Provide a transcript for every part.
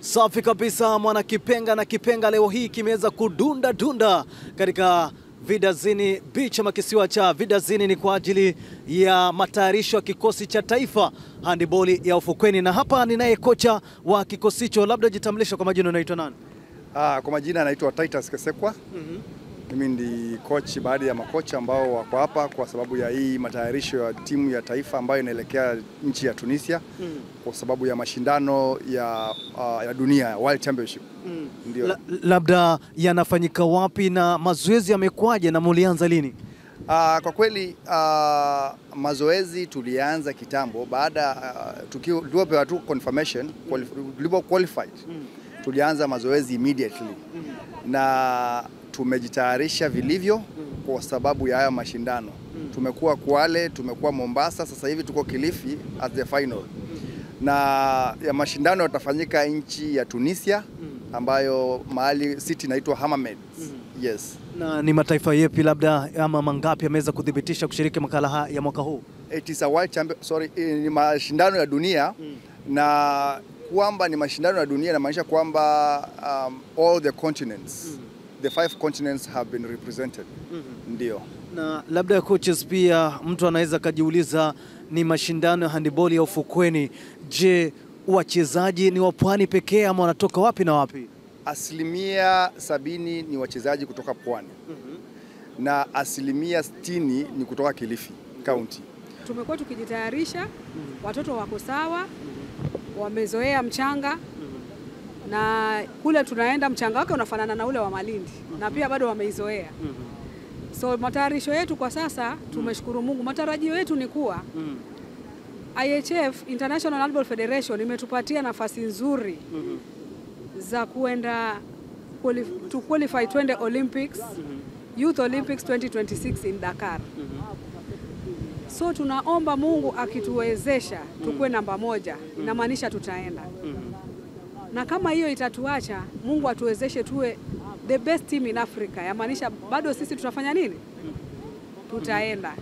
Safi kabisa, mwana kipenga na kipenga leo hii kimeweza kudunda dunda katika Vidazini Beach ama kisiwa cha Vidazini. Ni kwa ajili ya matayarisho ya kikosi cha taifa handiboli ya ufukweni, na hapa ninaye kocha wa kikosi hicho. Labda jitambulisha kwa majina, unaitwa nani? Kwa majina anaitwa Titus Kesekwa. Mimi ndi coach baadhi ya makocha ambao wako hapa kwa sababu ya hii matayarisho ya timu ya taifa ambayo inaelekea nchi ya Tunisia kwa sababu ya mashindano ya dunia, World Championship. Ndio. Labda yanafanyika wapi na mazoezi yamekuaje na mulianza lini? Kwa kweli mazoezi tulianza kitambo baada tulipopewa tu confirmation, tulipo qualified. Tulianza mazoezi immediately. Na tumejitayarisha vilivyo kwa sababu ya haya mashindano. Tumekuwa Kwale, tumekuwa Mombasa, sasa hivi tuko Kilifi at the final. Na ya mashindano yatafanyika nchi ya Tunisia ambayo mahali city inaitwa Hammamet. Yes. Na ni mataifa yapi labda ama mangapi yameweza kudhibitisha kushiriki makala ya mwaka huu? It is a world champion, ni mashindano ya dunia. Na kwamba ni mashindano ya dunia inamaanisha kwamba all the continents, the 5 continents have been represented. Ndio. Na labda coaches, pia mtu anaweza kujiuliza, ni mashindano ya handball ya ufukweni. Je, wachezaji ni wa pwani pekee ama wanatoka wapi na wapi? 70% ni wachezaji kutoka pwani. Na 60% ni kutoka Kilifi County. Tumekuwa tukijitayarisha, watoto wako sawa, wamezoea mchanga, na kule tunaenda mchanga wake unafanana na ule wa Malindi, na pia bado wameizoea. So matayarisho yetu kwa sasa tumeshukuru Mungu. Matarajio yetu ni kuwa IHF, International Handball Federation, imetupatia nafasi nzuri za kuenda to qualify twende Olympics, Youth Olympics 2026 in Dakar. So tunaomba Mungu akituwezesha tukue namba 1, inamaanisha tutaenda. Na kama hiyo itatuacha, Mungu atuwezeshe tuwe the best team in Africa, yamaanisha bado sisi tutafanya nini? Tutaenda.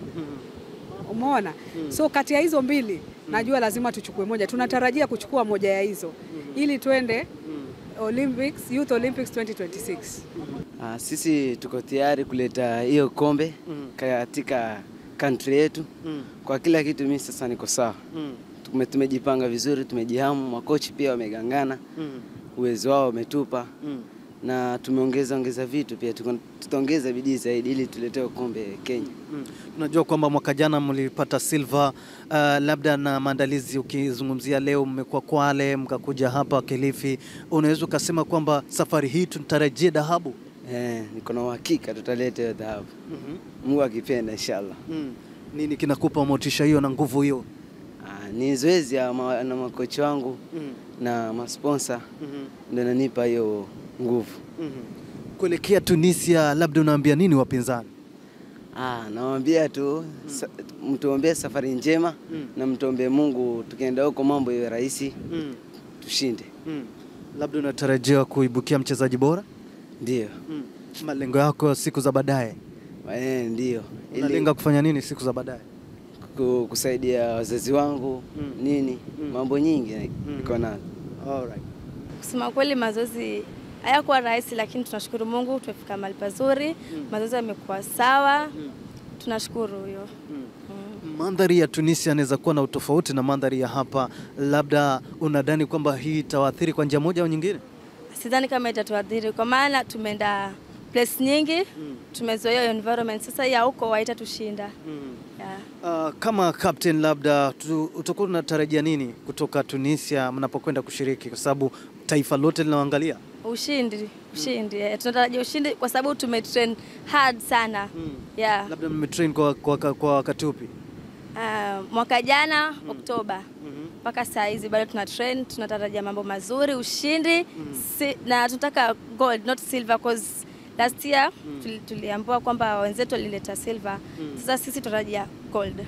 Umeona? So kati ya hizo mbili, najua lazima tuchukue moja. Tunatarajia kuchukua moja ya hizo ili twende Olympics, Youth Olympics 2026. Sisi tuko tayari kuleta hiyo kombe katika country yetu. Kwa kila kitu mimi sasa niko sawa. Tumejipanga vizuri, tumejihamu, makochi pia wamegangana. Uwezo wao umetupa. Na tumeongeza vitu pia, tutaongeza bidii zaidi ili tuletee kombe Kenya. Unajua kwamba mwaka jana mlipata silver, labda na maandalizi ukizungumzia leo mmekuwa Kwale, mkakuja hapa Kilifi, unaweza kusema kwamba safari hii tunatarajia dhahabu? Niko na uhakika tutaleta dhahabu. Mungu akipenda inshallah. Nini kinakupa motisha hiyo na nguvu hiyo? Ni zoezi na makochi wangu na masponsor ndio nanipa hiyo nguvu. Kuelekea Tunisia, labda unaambia nini wapinzani? Nawaambia tu mtuombee safari njema na mtuombee Mungu, tukienda huko mambo yawe rahisi, tushinde. Labda unatarajia kuibukia mchezaji bora? Ndio. Malengo yako siku za baadaye? Ndio. Unalenga kufanya nini siku za baadaye? Kusaidia wazazi wangu, mambo nyingi niko nazo. Alright. Kusema kweli mazoezi hayakuwa rahisi, lakini tunashukuru Mungu tumefika mahali pazuri. Mazoezi yamekuwa sawa. Tunashukuru hiyo. Mandhari ya Tunisia inaweza kuwa na utofauti na mandhari ya hapa. Labda unadhani kwamba hii itawaathiri kwa njia moja au nyingine? Sidhani kama itatuathiri, kwa maana tumeenda place nyingi, tumezoea environment. Sasa ya huko haitatushinda. Kama captain, labda utakuwa unatarajia nini kutoka Tunisia mnapokwenda kushiriki, kwa sababu taifa lote linaangalia? Ushindi. Tunatarajia ushindi kwa sababu tumetrain hard sana. Labda mmetrain kwa wakati upi? Mwaka jana Oktoba mpaka saa hizi bado tunatrain. Tunatarajia mambo mazuri, ushindi, na tunataka gold not silver, because last year tuliambiwa kwamba wenzetu walileta silver. Sasa sisi tunatarajia gold.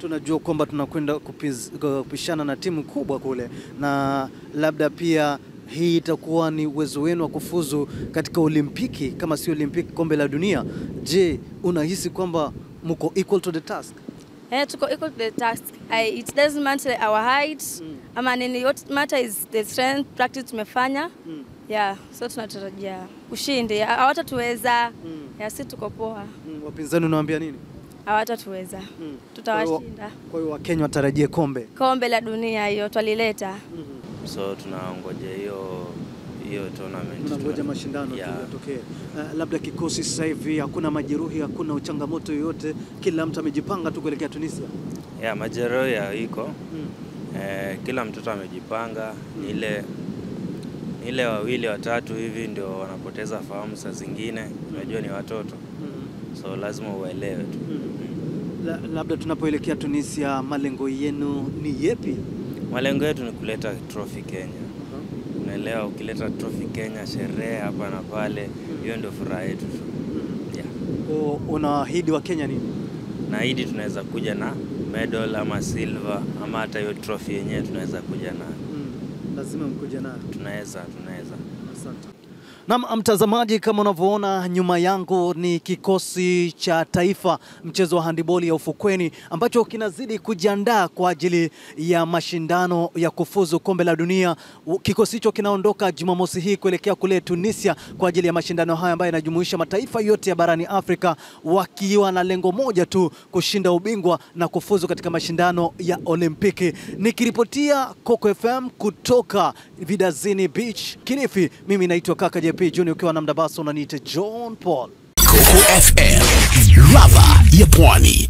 Tunajua kwamba tunakwenda kupishana na timu kubwa kule, na labda pia hii itakuwa ni uwezo wenu wa kufuzu katika Olimpiki, kama si Olimpiki, kombe la dunia. Je, unahisi kwamba mko equal to the task? Tuko equal to the task. It doesn't matter our height. Ama nini, what matter is the strength practice tumefanya. Yeah, so tunatarajia ushindi. Hawatatuweza. Yeah, sisi tuko poa. Wapinzani unawaambia nini? Hawatatuweza. Tutawashinda. Kwa hiyo Wakenya watarajie kombe. Kombe la dunia hiyo twalileta. So tunaongoja hiyo tournament. Tunangoja mashindano yatokee. Labda kikosi sasa hivi hakuna majeruhi, hakuna uchangamoto yoyote, kila mtu amejipanga tu kuelekea Tunisia. Majeruhi iko. Kila mtoto amejipanga, ile wawili watatu hivi ndio wanapoteza fahamu saa zingine. Unajua ni watoto. So lazima uelewe tu. Labda tunapoelekea Tunisia, malengo yenu ni yepi? Malengo yetu ni kuleta trophy Kenya. Unaelewa, ukileta trophy Kenya, sherehe hapa na pale, hiyo ndio furaha yetu tu. Unaahidi wa Kenya nini? Naahidi tunaweza kuja na medal ama silver ama hata hiyo trophy yenyewe tunaweza kuja na. Lazima mkuja nayo. Tunaweza. Asante. Na mtazamaji, kama unavyoona nyuma yangu ni kikosi cha taifa mchezo wa handiboli ya ufukweni ambacho kinazidi kujiandaa kwa ajili ya mashindano ya kufuzu kombe la dunia. Kikosi hicho kinaondoka Jumamosi hii kuelekea kule Tunisia kwa ajili ya mashindano haya ambayo yanajumuisha mataifa yote ya barani Afrika wakiwa na lengo moja tu, kushinda ubingwa na kufuzu katika mashindano ya Olimpiki. Nikiripotia Coco FM kutoka Vidazini Beach, Kilifi, mimi naitwa Kaka JP Junior, ukiwa na mdabaso unaniita John Paul. Coco FM, ladha ya Pwani.